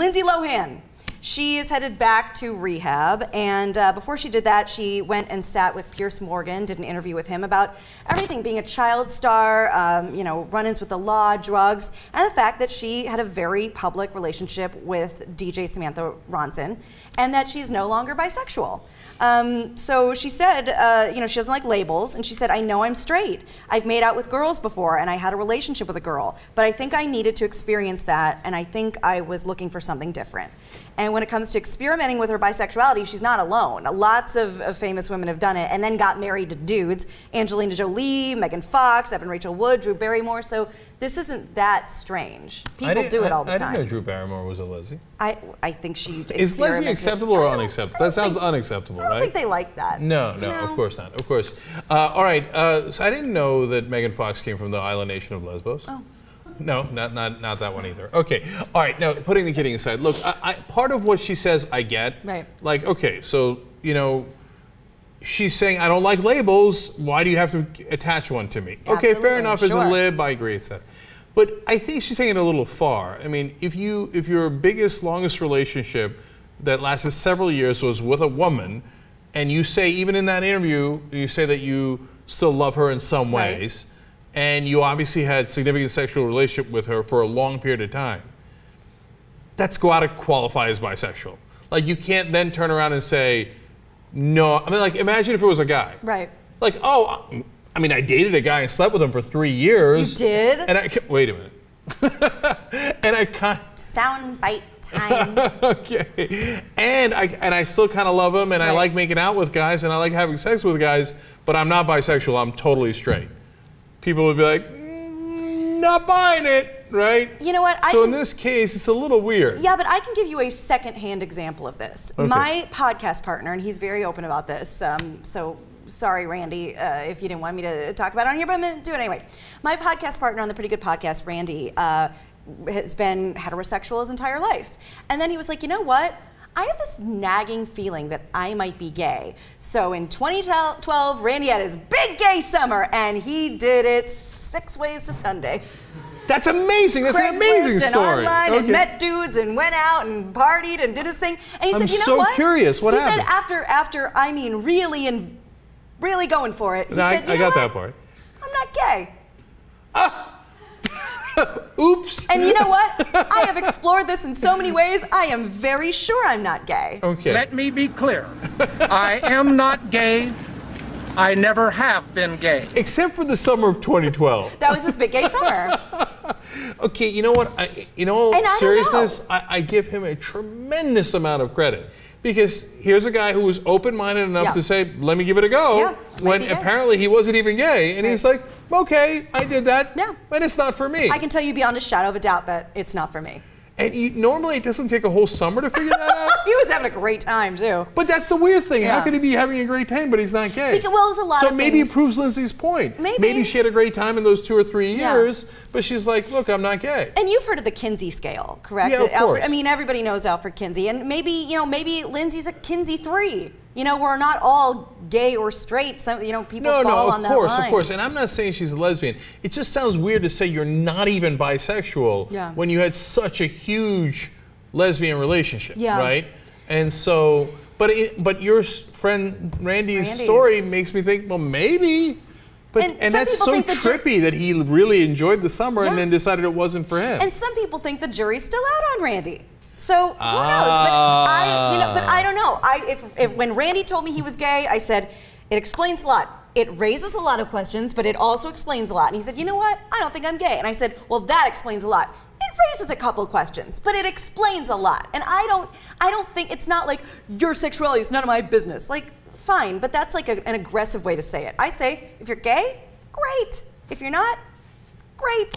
Lindsay Lohan. She is headed back to rehab, and before she did that, she went and sat with Piers Morgan, did an interview with him about everything, being a child star, you know, run-ins with the law, drugs, and the fact that she had a very public relationship with DJ Samantha Ronson, and that she's no longer bisexual. So she said, you know, she doesn't like labels, and she said, I know I'm straight. I've made out with girls before, and I had a relationship with a girl, but I think I needed to experience that, and I think I was looking for something different. And when it comes to experimenting with her bisexuality, she's not alone. Lots of famous women have done it and then got married to dudes. Angelina Jolie, Megan Fox, Evan Rachel Wood, Drew Barrymore. So this isn't that strange. People do it all the time. I didn't know Drew Barrymore was a lesbian. I think she Is lesbian acceptable or unacceptable? That sounds unacceptable, right? I don't think they like that. No, of course not. Of course. All right. So I didn't know that Megan Fox came from the island nation of Lesbos. Oh. No, not that one either. Okay, all right. Now, putting the kidding aside, look, part of what she says, I get. Right. Like, okay, so you know, she's saying I don't like labels. Why do you have to attach one to me? Absolutely, okay, fair enough. Sure. As a lib, I agree. It's that. But I think she's taking it a little far. I mean, if your biggest, longest relationship that lasted several years was with a woman, and you say even in that interview, you say that you still love her in some ways. Right. And you obviously had significant sexual relationship with her for a long period of time, that's got to qualify as bisexual. Like, you can't then turn around and say, no. I mean, like, imagine if it was a guy. Right. Like, oh, I mean, I dated a guy and slept with him for 3 years. You did? And wait a minute. And I kind sound bite time. Okay. And I still kind of love him, and I like making out with guys, and I like having sex with guys, but I'm not bisexual. I'm totally straight. People would be like, not buying it, right? You know what? So in this case, it's a little weird. Yeah, but I can give you a second-hand example of this. Okay. My podcast partner, and he's very open about this, so sorry, Randy, if you didn't want me to talk about it on here, but I'm going to do it anyway. My podcast partner on the Pretty Good Podcast, Randy, has been heterosexual his entire life. And then he was like, you know what? I have this nagging feeling that I might be gay. So in 2012, Randy had his big gay summer, and he did it 6 ways to Sunday. That's amazing. That's an amazing story. And online and met dudes and went out and partied and did his thing. And he said, you know what? I'm so curious. What happened? He said after I mean really going for it. He said, I got that part. I'm not gay. Oops. And you know what? I have explored this in so many ways. I am very sure I'm not gay. Okay. Let me be clear. I am not gay. I never have been gay. Except for the summer of 2012. That was his big gay summer. Okay, you know what? In all seriousness, I give him a tremendous amount of credit. Because here's a guy who was open-minded enough to say, let me give it a go, when apparently he wasn't even gay. And he's like, okay, I did that, but it's not for me. I can tell you beyond a shadow of a doubt that it's not for me. And normally it doesn't take a whole summer to figure that out. He was having a great time, too. But that's the weird thing. How could he be having a great time, but he's not gay? Because, well, it was a lot of So maybe it proves Lindsay's point. Maybe she had a great time in those 2 or 3 years, but she's like, look, I'm not gay. And you've heard of the Kinsey scale, correct? Yeah, of course. I mean, everybody knows Alfred Kinsey. And maybe, you know, maybe Lindsay's a Kinsey 3. You know, we're not all gay or straight. Some, you know, people fall on that line. Of course. And I'm not saying she's a lesbian. It just sounds weird to say you're not even bisexual when you had such a huge lesbian relationship, right? And so, but your friend Randy's story makes me think, well, maybe. But and that's so trippy that he really enjoyed the summer and then decided it wasn't for him. And some people think the jury's still out on Randy. So who knows? But I don't know. If when Randy told me he was gay, I said, it explains a lot. It raises a lot of questions, but it also explains a lot. And he said, you know what? I don't think I'm gay. And I said, well, that explains a lot. It raises a couple of questions, but it explains a lot. And I don't think, it's not like your sexuality is none of my business. Like, fine, but that's like an aggressive way to say it. I say, if you're gay, great. If you're not, great.